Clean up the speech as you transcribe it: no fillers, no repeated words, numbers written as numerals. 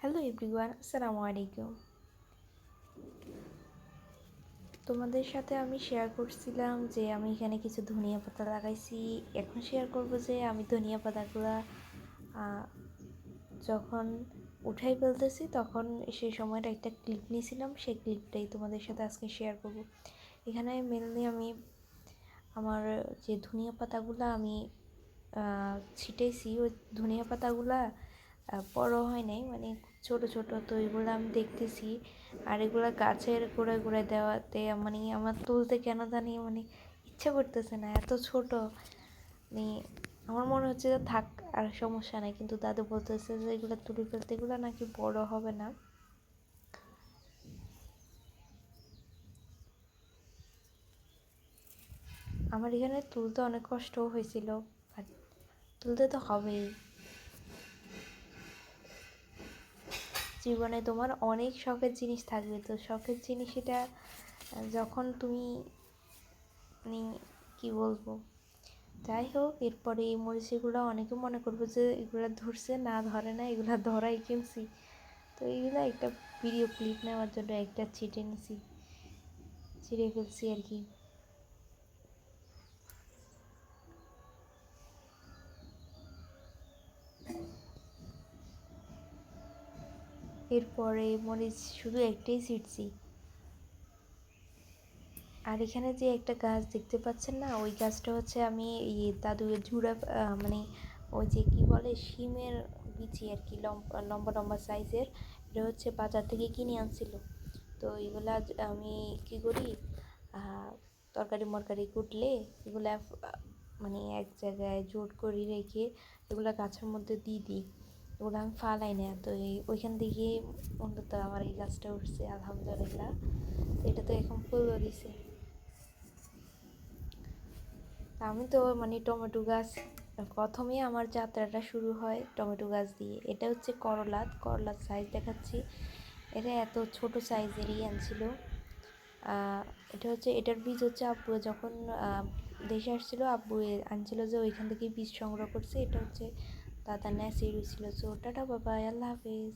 Hello everyone, আসসালামু আলাইকুম। তোমাদের সাথে আমি শেয়ার করছিলাম যে আমি এখানে কিছু ধনিয়া পাতা লাগাইছি। এখন শেয়ার করব যে আমি ধনিয়া পাতাগুলো যখন উঠাই ফেলতেছি তখন সেই সময়টা একটা ক্লিপ নিয়েছিলাম, সেই ক্লিপটাই তোমাদের সাথে আজকে শেয়ার করব। এখানে মেনলি আমি আমার যে ধনিয়া পাতাগুলো আমি ছিটাইছি, ওই ধনিয়া পাতাগুলা বড় হয় নাই, মানে ছোট ছোট, তো এগুলো আমি দেখতেছি। আর এগুলো গাছের গোড়ায় গোড়ায় দেওয়াতে মানে আমার তুলতে কেন জানি মানে ইচ্ছা করতেছে না, এত ছোট। মানে আমার মনে হচ্ছে যে থাক, আর সমস্যা নাই, কিন্তু দাদু বলতেছে যে এগুলো তুলে ফেলতে, এগুলো নাকি বড় হবে না। আমার এখানে তুলতে অনেক কষ্টও হয়েছিল, বাট তুলতে তো হবেই। জীবনে তোমার অনেক শখের জিনিস থাকবে, তো শখের জিনিস এটা যখন তুমি মানে কী বলবো, যাই হোক। এরপরে এই মরিচগুলো অনেকে মনে করবো যে এগুলো ধরছে, না ধরে না, এগুলো ধরাই কিনছি। তো এইগুলো একটা ভিডিও ক্লিপ নেওয়ার জন্য একটা ছিটে নিছি, ছিঁড়ে ফেলছি আর কি। এরপরে মরিচ শুধু একটাই ছিটছি। আর এখানে যে একটা গাছ দেখতে পাচ্ছেন না, ওই গাছটা হচ্ছে আমি দাদু ঝুড়া মানে ওই যে কি বলে শিমের বিচি আর কি, লম্বা লম্বা লম্বা সাইজের। এটা হচ্ছে বাজার থেকে কিনে আনছিল। তো এগুলা আমি কি করি, তরকারি মরকারি কুটলে এগুলা মানে এক জায়গায় জোট করে রেখে এগুলা গাছের মধ্যে দিয়ে দিই। এগুলো আমি ফালাই না, তো ওইখান থেকে অন্তত আমার এই গাছটা উঠছে আলহামদুলিল্লাহ। এটা তো এখন ফুলও দিছে। আমি তো মানে টমেটো গাছ, প্রথমেই আমার যাত্রাটা শুরু হয় টমেটো গাছ দিয়ে। এটা হচ্ছে করলার সাইজ দেখাচ্ছি। এটা এত ছোট সাইজেরই আনছিল। এটা হচ্ছে, এটার বীজ হচ্ছে আব্বু যখন দেশে আসছিল, আব্বু আনছিল যে ওইখান থেকে বীজ সংগ্রহ করছে। এটা হচ্ছে দাদা ন্যাসির ছিল। সো টাটা, বাবা, আল্লাহ হাফিজ।